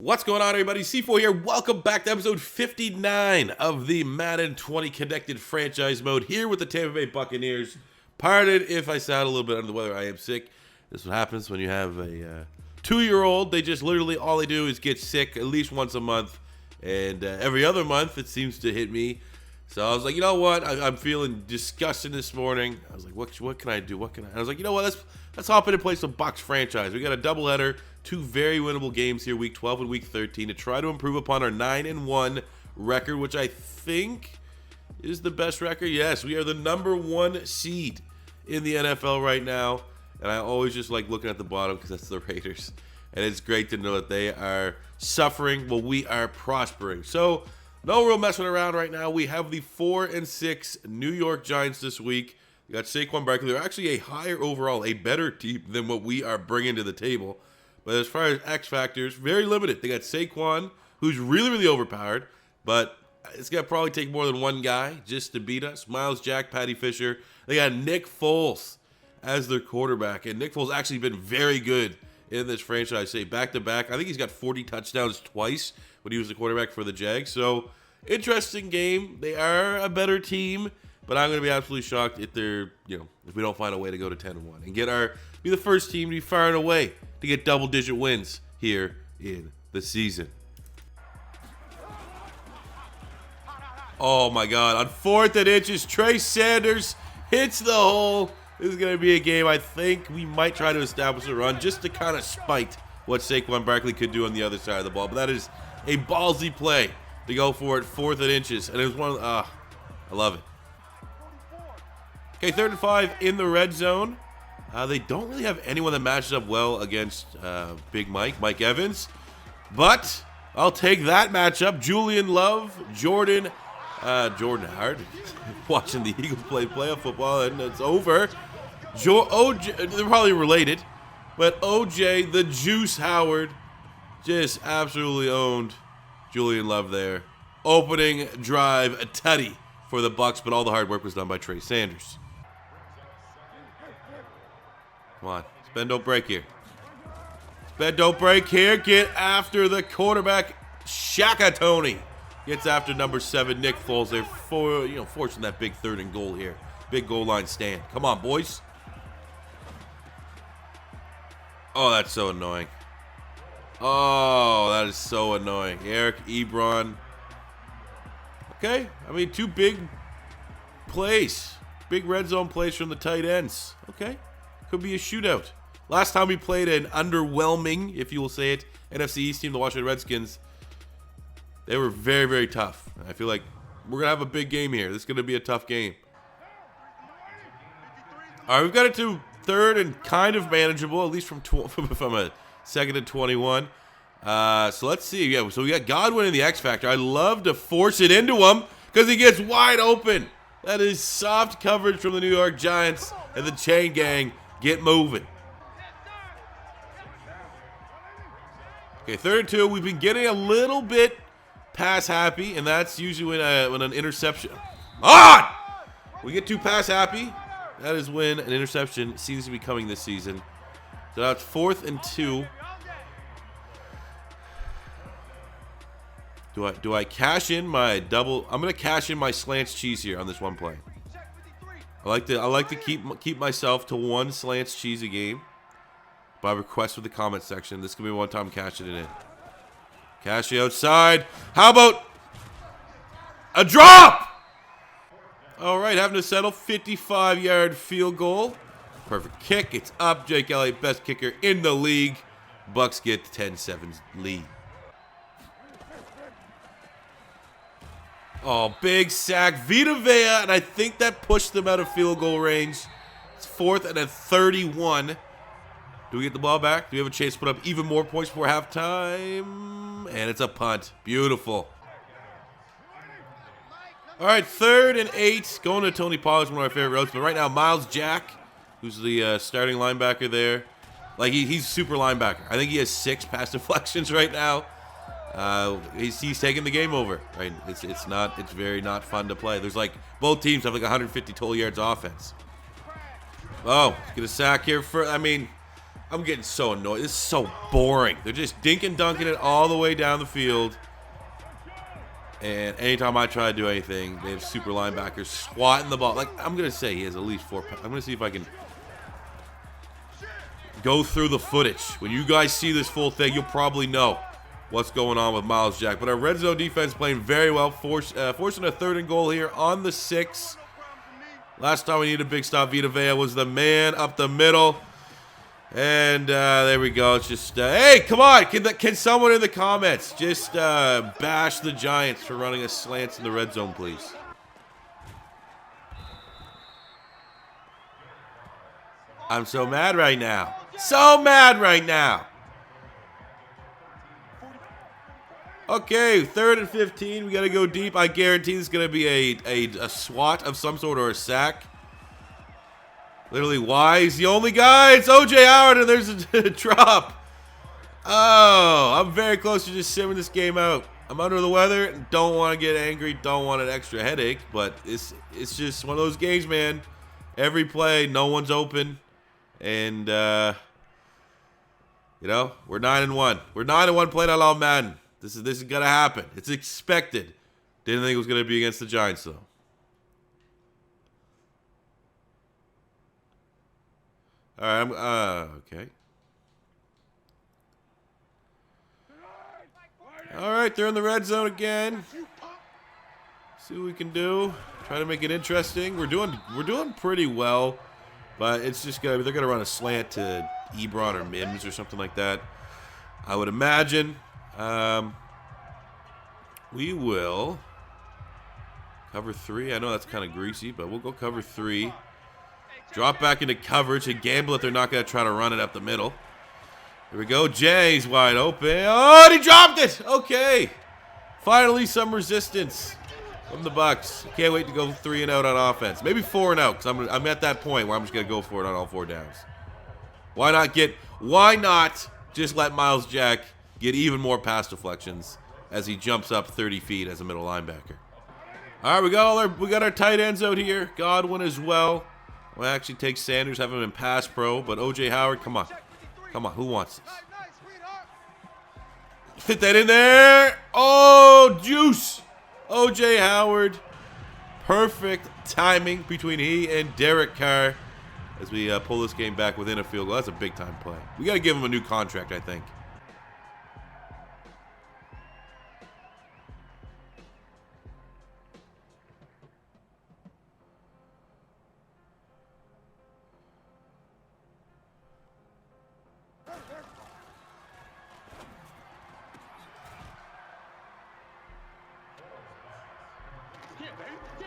What's going on, everybody? C4 here. Welcome back to episode 59 of the Madden 20 Connected Franchise Mode here with the Tampa Bay Buccaneers. Pardon if I sound a little bit under the weather. I am sick. This is what happens when you have a 2-year-old. They just literally, all they do is get sick at least once a month. And every other month, it seems to hit me. So I was like, you know what? I'm feeling disgusted this morning. I was like, what can I do? What can I? I was like, you know what? Let's hop in and play some Bucs franchise. We got a doubleheader, 2 very winnable games here, week 12 and week 13, to try to improve upon our 9-1 record, which I think is the best record. Yes, we are the #1 seed in the NFL right now, and I always just like looking at the bottom because that's the Raiders, and it's great to know that they are suffering while we are prospering. So no real messing around right now. We have the 4-6 New York Giants this week. We got Saquon Barkley. They're actually a higher overall, a better team than what we are bringing to the table. But as far as X factors, very limited. They got Saquon, who's really, really overpowered, but it's going to probably take more than one guy just to beat us. Miles Jack, Patty Fisher. They got Nick Foles as their quarterback, and Nick Foles actually been very good in this franchise. Say back-to-back. I think he's got 40 touchdowns twice when he was the quarterback for the Jags. So, interesting game. They are a better team, but I'm going to be absolutely shocked if they're, if we don't find a way to go to 10-1 and be the first team to be far and away to get double-digit wins here in the season. Oh my God! On 4th and inches, Trey Sanders hits the hole. This is going to be a game I think we might try to establish a run just to kind of spite what Saquon Barkley could do on the other side of the ball. But that is a ballsy play to go for it, 4th and inches. And it was one of I love it. Okay, 3rd and 5 in the red zone. They don't really have anyone that matches up well against Big Mike Evans. But I'll take that matchup. Julian Love, Jordan Howard. Watching the Eagles play playoff football, and it's over. OJ, they're probably related, but OJ, the Juice Howard, just absolutely owned Julian Love there. Opening drive, a tutty for the Bucs, but all the hard work was done by Trey Sanders. Come on, bend don't break here. Bend don't break here. Get after the quarterback, Shaka Tony. Gets after number 7, Nick Foles. They're forcing that big 3rd and goal here. Big goal line stand. Come on, boys. Oh, that's so annoying. Oh, that is so annoying. Eric Ebron. Okay, I mean, 2 big plays. Big red zone plays from the tight ends. Okay, could be a shootout. Last time we played an underwhelming, if you will say it, NFC East team, the Washington Redskins, they were very, very tough. I feel like we're going to have a big game here. This is going to be a tough game. All right, we've got it to 3rd and kind of manageable, at least from a 2nd and 21. So let's see. Yeah, so we got Godwin in the X Factor. I love to force it into him because he gets wide open. That is soft coverage from the New York Giants, and the chain gang get moving. Okay, 3rd and 2. We've been getting a little bit pass happy, and that's usually when an interception. We get too pass happy. That is when an interception seems to be coming this season. So now it's 4th and 2. Do I cash in my double? I'm gonna cash in my slants cheese here on this one play. I like to keep myself to 1 slants cheese a game. By request for the comment section. This could be one time cashing it in. Cash it outside. How about a drop? All right, having to settle. 55-yard field goal. Perfect kick. It's up. Jake Elliott, best kicker in the league. Bucs get 10-7 lead. Oh, big sack. Vita Vea, and I think that pushed them out of field goal range. It's 4th and a 31. Do we get the ball back? Do we have a chance to put up even more points before halftime? And it's a punt. Beautiful. All right, 3rd and 8. Going to Tony Pollard's one of my favorite routes. But right now, Miles Jack, who's the starting linebacker there. Like, he's super linebacker. I think he has 6 pass deflections right now. He's taking the game over. Right? It's very not fun to play. There's both teams have 150 total yards offense. Oh, get a sack here for. I'm getting so annoyed. This is so boring. They're just dunking it all the way down the field. And anytime I try to do anything, they have super linebackers swatting the ball. Like, I'm going to say he has at least 4 pounds. I'm going to see if I can go through the footage. When you guys see this full thing, you'll probably know what's going on with Myles Jack. But our red zone defense playing very well, forcing a 3rd and goal here on the 6. Last time we needed a big stop, Vita Vea was the man up the middle. And there we go. It's just, hey, come on. Can someone in the comments just bash the Giants for running a slants in the red zone, please? I'm so mad right now. So mad right now. Okay, 3rd and 15. We got to go deep. I guarantee this is going to be a swat of some sort or a sack. Literally, why? He's the only guy. It's O.J. Howard, and there's a drop. Oh, I'm very close to just simming this game out. I'm under the weather. Don't want to get angry. Don't want an extra headache. But it's just one of those games, man. Every play, no one's open. And, you know, we're 9-1. We're 9-1 playing on all Madden. This is going to happen. It's expected. Didn't think it was going to be against the Giants, though. All right, okay. All right, they're in the red zone again. See what we can do. Try to make it interesting. We're doing pretty well, but it's just they're gonna run a slant to Ebron or Mims or something like that. I would imagine. We will cover 3. I know that's kind of greasy, but we'll go cover 3. Drop back into coverage and gamble that they're not going to try to run it up the middle. Here we go. Jay's wide open. Oh, and he dropped it. Okay. Finally, some resistance from the Bucs. Can't wait to go 3 and out on offense. Maybe 4 and out, because I'm at that point where I'm just going to go for it on all 4 downs. Why not just let Myles Jack get even more pass deflections as he jumps up 30 feet as a middle linebacker? All right, we got our tight ends out here. Godwin as well. We'll actually take Sanders, have him in pass pro, but O.J. Howard, come on. Come on, who wants this? Fit that in there. Oh, juice. O.J. Howard. Perfect timing between he and Derek Carr as we pull this game back within a field goal. That's a big-time play. We got to give him a new contract, I think.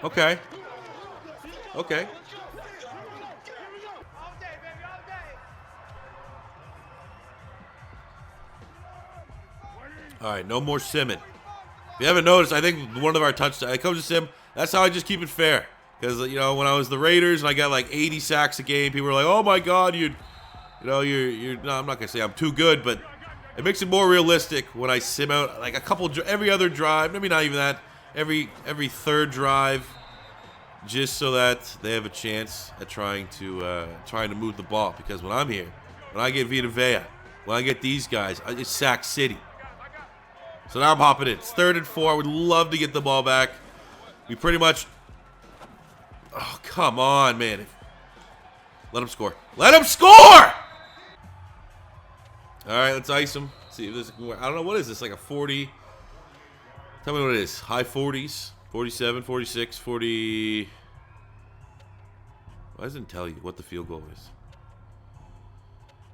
Okay. Okay. All right, no more simming. If you haven't noticed, I think one of our touchdowns, it comes to sim. That's how I just keep it fair. Because, you know, when I was the Raiders and I got like 80 sacks a game, people were like, oh my God, you're no, I'm not going to say I'm too good, but it makes it more realistic when I sim out like every other drive, maybe not even that, every 3rd drive, just so that they have a chance at trying to move the ball. Because when I'm here, when I get Vita Vea, when I get these guys, it's sack city. So now I'm hopping in. It's 3rd and 4. I would love to get the ball back. We pretty much. Oh, come on, man. Let him score. Let him score! All right, let's ice him. See if this. I don't know, what is this? Like a 40. Tell me what it is. High 40s. 47, 46, 40. Why doesn't it tell you what the field goal is?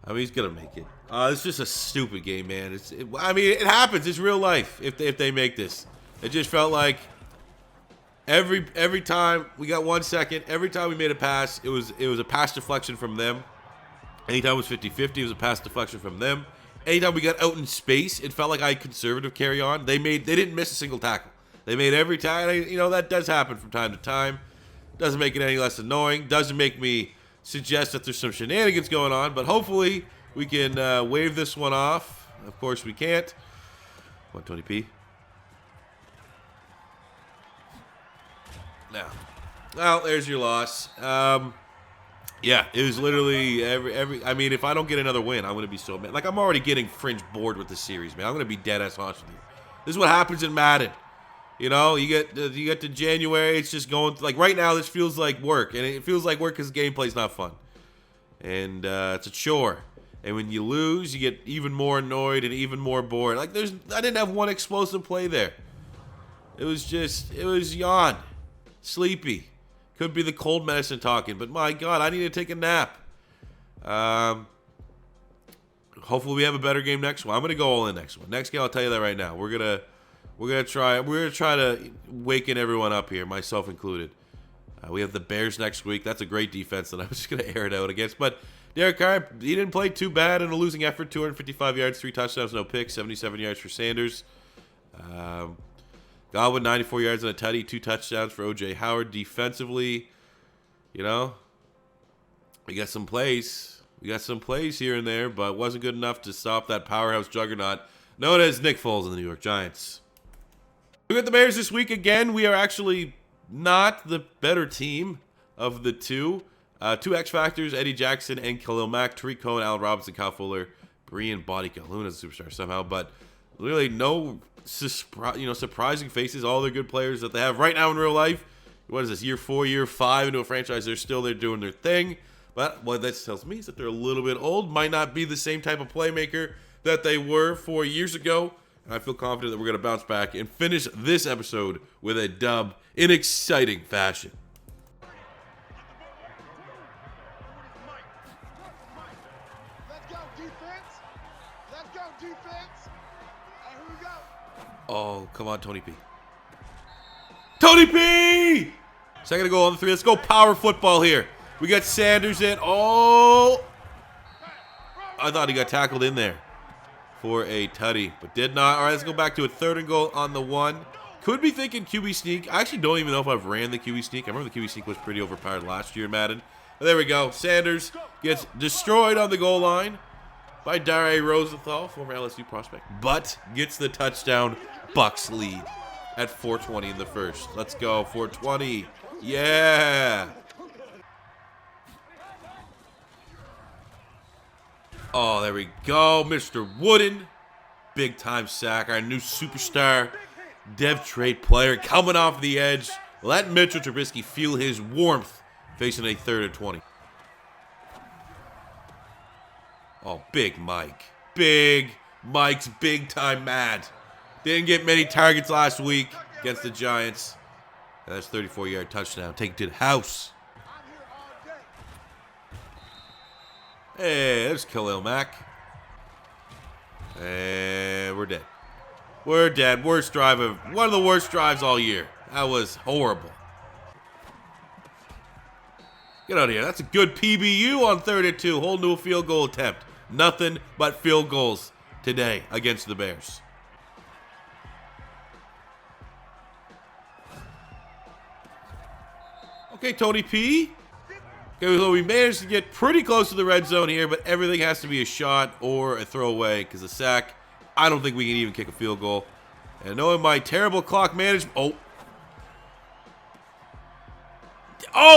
I mean, he's going to make it. It's just a stupid game, man. I mean, it happens. It's real life if they make this. It just felt like every time we got 1 second, every time we made a pass, it was a pass deflection from them. Anytime it was 50-50, it was a pass deflection from them. Anytime we got out in space, it felt like I had conservative carry on. They didn't miss a single tackle. They made every tackle. You know, that does happen from time to time. Doesn't make it any less annoying. Doesn't make me suggest that there's some shenanigans going on. But hopefully we can wave this one off. Of course we can't. 120p. Now, well, there's your loss. Yeah, it was literally every. I mean, if I don't get another win, I'm gonna be so mad. Like I'm already getting fringe bored with the series, man. I'm gonna be dead ass honest with you. This is what happens in Madden. You know, you get to January, it's just going like right now. This feels like work, and it feels like work because gameplay's not fun, and it's a chore. And when you lose, you get even more annoyed and even more bored. Like I didn't have one explosive play there. It was yawn, sleepy. Could be the cold medicine talking, but my God, I need to take a nap. Hopefully we have a better game next one. I'm gonna go all in next one. Next game, I'll tell you that right now. We're gonna try to waken everyone up here, myself included. We have the Bears next week. That's a great defense that I was just gonna air it out against. But Derek Carr, he didn't play too bad in a losing effort. 255 yards, 3 touchdowns, no picks, 77 yards for Sanders. Godwin, 94 yards and a tutty, 2 touchdowns for O.J. Howard. Defensively, you know, we got some plays. We got some plays here and there, but wasn't good enough to stop that powerhouse juggernaut known as Nick Foles and the New York Giants. We got the Bears this week again. We are actually not the better team of the two. 2 X Factors, Eddie Jackson and Khalil Mack, Tariq Cohen, Allen Robinson, Kyle Fuller, Breein Body Kaluna's a superstar somehow, but really no surprising faces. All the good players that they have right now in real life. What is this, year 4, year 5 into a franchise? They're still there doing their thing. But what that tells me is that they're a little bit old. Might not be the same type of playmaker that they were 4 years ago. And I feel confident that we're going to bounce back and finish this episode with a dub in exciting fashion. Let's go, defense. Let's go, defense. All right, here we go. Oh, come on, Tony P. Tony P! Second to go on the 3. Let's go power football here. We got Sanders in. Oh! I thought he got tackled in there for a tutty, but did not. All right, let's go back to a 3rd and goal on the 1. Could be thinking QB sneak. I actually don't even know if I've ran the QB sneak. I remember the QB sneak was pretty overpowered last year in Madden. But there we go. Sanders gets destroyed on the goal line by Dare Rosenthal, former LSU prospect, but gets the touchdown. Bucs lead at 4:20 in the first. Let's go, 4:20. Yeah. Oh, there we go. Mr. Wooden. Big time sack. Our new superstar dev trade player coming off the edge. Let Mitchell Trubisky feel his warmth facing a 3rd and 20. Oh, Big Mike. Big Mike's big time mad. Didn't get many targets last week against the Giants. And that's 34-yard touchdown. Take it to the house. Hey, there's Khalil Mack. And we're dead. We're dead. Worst drive of one of the worst drives all year. That was horrible. Get out of here. That's a good PBU on 3rd and 2. Whole new field goal attempt. Nothing but field goals today against the Bears. Okay, Tony P. Okay, so we managed to get pretty close to the red zone here, but everything has to be a shot or a throwaway because the sack, I don't think we can even kick a field goal. And knowing my terrible clock management, oh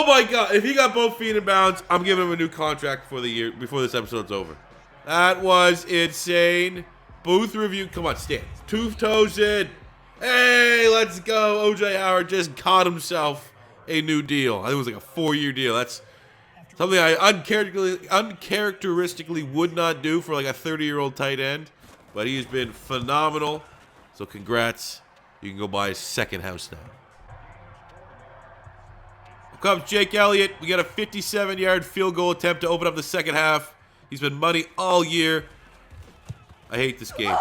my God! If he got both feet in bounds, I'm giving him a new contract before this episode's over. That was insane. Booth review. Come on, stand. 2 toes in. Hey, let's go. O.J. Howard just caught himself a new deal. I think it was like a 4-year deal. That's something I uncharacteristically would not do for like a 30-year-old tight end. But he's been phenomenal. So congrats. You can go buy his 2nd house now. Here comes Jake Elliott. We got a 57-yard field goal attempt to open up the second half. He's been money all year. I hate this game.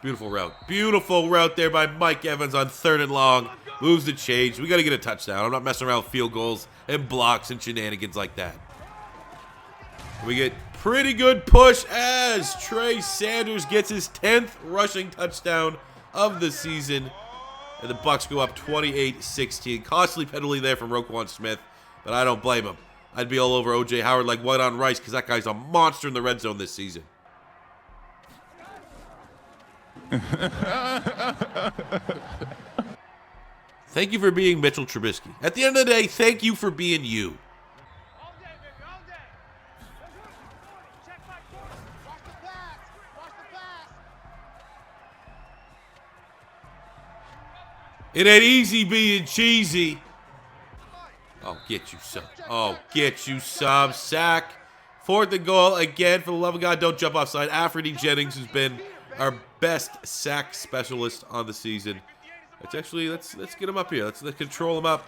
Beautiful route. Beautiful route there by Mike Evans on 3rd and long. Moves the change. We got to get a touchdown. I'm not messing around with field goals and blocks and shenanigans like that. We get pretty good push as Trey Sanders gets his 10th rushing touchdown of the season. And the Bucs go up 28-16. Costly penalty there from Roquan Smith, but I don't blame him. I'd be all over O.J. Howard like white on rice because that guy's a monster in the red zone this season. Thank you for being Mitchell Trubisky. At the end of the day, thank you for being you. All day, baby, all day. Check my corner. Watch the pass. Watch the pass. It ain't easy being cheesy. Oh, get you some. Oh, get you some. Sack. 4th and goal again. For the love of God, don't jump offside. Alfred Jennings, who's been our best sack specialist on the season. Let's actually let's get him up here. Let's control him up.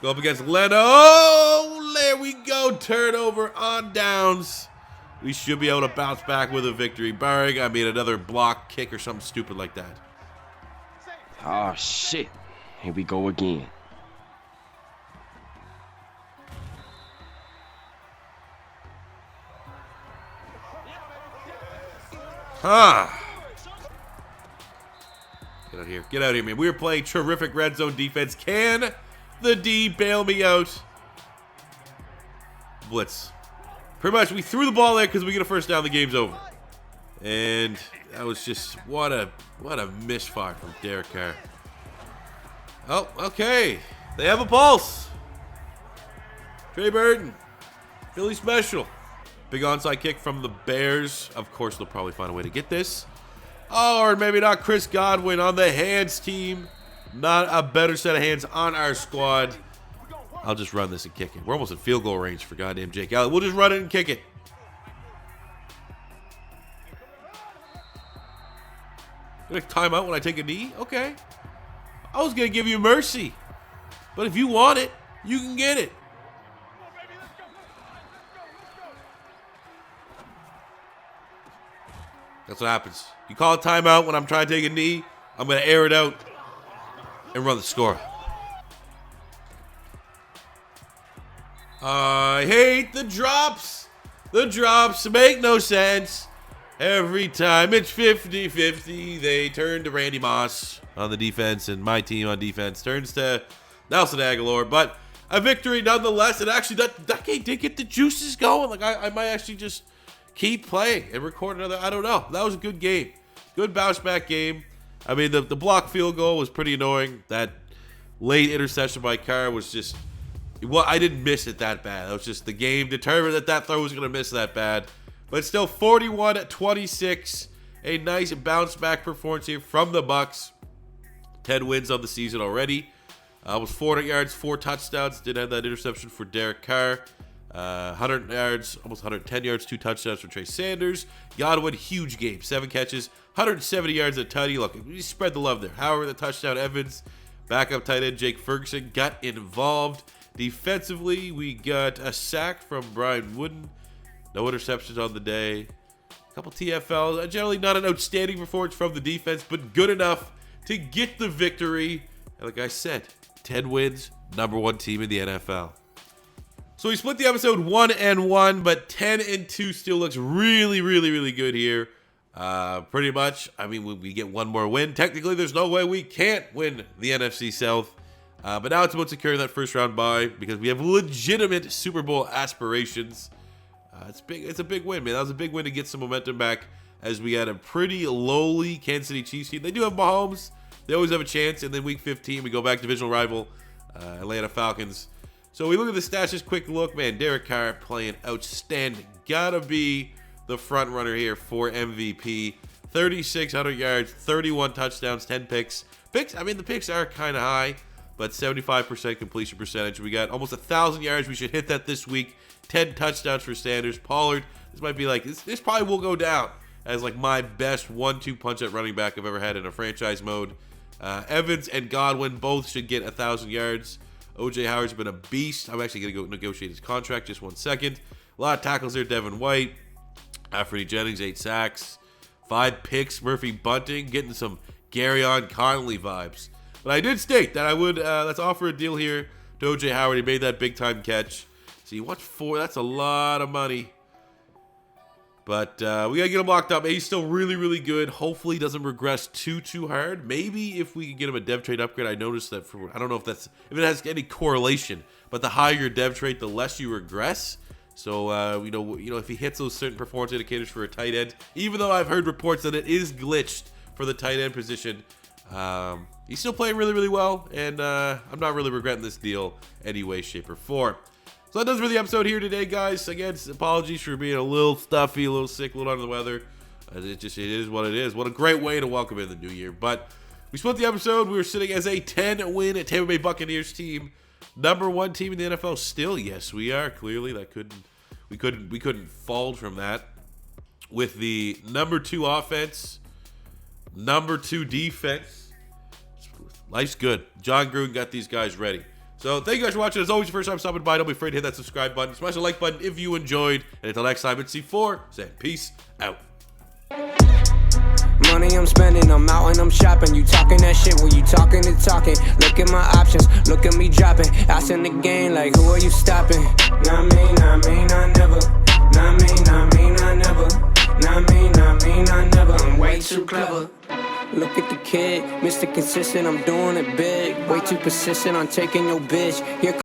Go up against Leno. Oh, there we go. Turnover on downs. We should be able to bounce back with a victory. Barring, I mean, another block kick or something stupid like that. Oh, shit. Here we go again. Huh. Get out of here. Get out of here, man. We were playing terrific red zone defense. Can the D bail me out? Blitz. Pretty much, we threw the ball there because we get a first down. The game's over. And that was just, what a misfire from Derek Carr. Oh, okay. They have a pulse. Trey Burton. Philly special. Big onside kick from the Bears. Of course, they'll probably find a way to get this. Oh, or maybe not. Chris Godwin on the hands team. Not a better set of hands on our squad. I'll just run this and kick it. We're almost at field goal range for goddamn Jake Elliott. We'll just run it and kick it. You gonna time out when I take a knee? Okay. I was gonna give you mercy. But if you want it, you can get it. That's what happens. You call a timeout when I'm trying to take a knee, I'm going to air it out and run the score. I hate the drops. The drops make no sense. Every time it's 50-50, they turn to Randy Moss on the defense, and my team on defense turns to Nelson Aguilar. But a victory nonetheless, and actually that game did get the juices going. Like I might actually just keep playing and record another. I don't know. That was a good game. Good bounce back game. I mean, the block field goal was pretty annoying. That late interception by Carr was just, well, I didn't miss it that bad. That was just the game determined that throw was going to miss that bad. But still, 41-26. A nice bounce back performance here from the Bucs. 10 wins on the season already. Was 400 yards, 4 touchdowns. Did have that interception for Derek Carr. 100 yards, almost 110 yards, 2 touchdowns for Trey Sanders. Godwin, huge game, 7 catches, 170 yards at tutty. Look, we spread the love there. Howard, the touchdown. Evans, backup tight end Jake Ferguson got involved. Defensively, we got a sack from Brian Wooden. No interceptions on the day. A couple TFLs. Generally not an outstanding performance from the defense, but good enough to get the victory. And like I said, 10 wins, #1 team in the NFL. So we split the episode 1-1, but 10-2 still looks really, really, really good here. Pretty much, I mean, when we get one more win, technically there's no way we can't win the NFC South. But now it's about securing that first round bye because we have legitimate Super Bowl aspirations. It's big. It's a big win, man. That was a big win to get some momentum back as we had a pretty lowly Kansas City Chiefs team. They do have Mahomes. They always have a chance. And then week 15, we go back to divisional rival Atlanta Falcons. So we look at the stats, just quick look, man. Derek Carr playing outstanding. Gotta be the front runner here for MVP. 3,600 yards, 31 touchdowns, 10 picks. I mean, the picks are kind of high, but 75% completion percentage. We got almost 1,000 yards. We should hit that this week. 10 touchdowns for Sanders. Pollard, this might be like, this probably will go down as like my best 1-2 punch at running back I've ever had in a franchise mode. Evans and Godwin both should get 1,000 yards. O.J. Howard's been a beast. I'm actually going to go negotiate his contract. Just 1 second. A lot of tackles there. Devin White. Alfred Jennings, 8 sacks. 5 picks. Murphy Bunting getting some Garyon Connolly vibes. But I did state that I would, let's offer a deal here to O.J. Howard. He made that big-time catch. So you want 4. That's a lot of money. But we got to get him locked up. He's still really, really good. Hopefully he doesn't regress too hard. Maybe if we can get him a dev trait upgrade. I noticed that I don't know if it has any correlation, but the higher your dev trait, the less you regress. So, you know, if he hits those certain performance indicators for a tight end, even though I've heard reports that it is glitched for the tight end position, he's still playing really, really well, and I'm not really regretting this deal any way, shape, or form. So that does it for the episode here today, guys. Again, apologies for being a little stuffy, a little sick, a little under the weather. It is what it is. What a great way to welcome in the new year. But we split the episode. We were sitting as a 10-win Tampa Bay Buccaneers team. #1 team in the NFL still. Yes, we are. Clearly, we couldn't fold from that. With the #2 offense, #2 defense. Life's good. John Gruden got these guys ready. So thank you guys for watching. As always, your first time stopping by, don't be afraid to hit that subscribe button. Smash the like button if you enjoyed. And until next time, it's C4 saying peace out. Money I'm spending, I'm out and I'm shopping. You talking that shit, well you talking the talking. Look at my options, look at me dropping. Ass in the game, like who are you stopping? Not me, not me, not never. Not me, not me, not never. Not me, not me, not never. I'm way too clever. Look at the kid, Mr. Consistent, I'm doing it big. Way too persistent on taking your bitch. Here